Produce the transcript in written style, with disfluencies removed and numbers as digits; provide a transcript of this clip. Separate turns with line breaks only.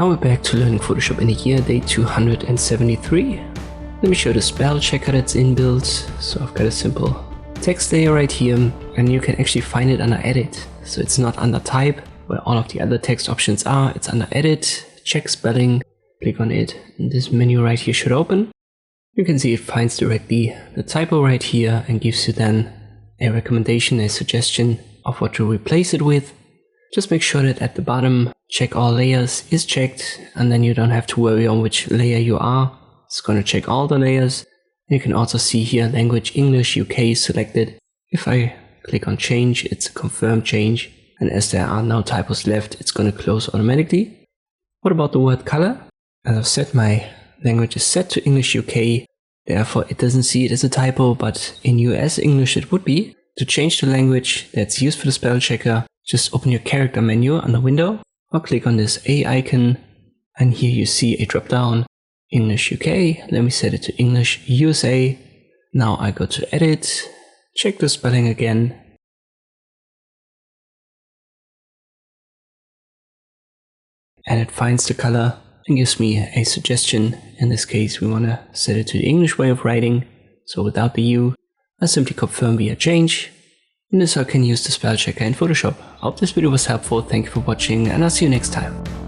Now we're back to learning Photoshop in a year, day 273. Let me show the spell checker that's inbuilt. So I've got a simple text layer right here, and you can actually find it under edit. So it's not under type, where all of the other text options are. It's under edit, check spelling, click on it, and this menu right here should open. You can see it finds directly the typo right here and gives you then a recommendation, a suggestion of what to replace it with. Just make sure that at the bottom, check all layers is checked, and then you don't have to worry on which layer you are. It's going to check all the layers. You can also see here language English UK selected. If I click on change, it's a confirmed change, and as there are no typos left, it's going to close automatically. What about the word color? As I've said, my language is set to English UK, therefore it doesn't see it as a typo, but in US English it would be. To change the language that's used for the spell checker, just open your character menu on the window, or click on this A icon, and here you see a drop down, English UK. Let me set it to English USA. Now I go to edit, check the spelling again, and it finds the color and gives me a suggestion. In this case, we want to set it to the English way of writing, so without the U. I simply confirm via change. And this is how I can use the spell checker in Photoshop. I hope this video was helpful, thank you for watching, and I'll see you next time.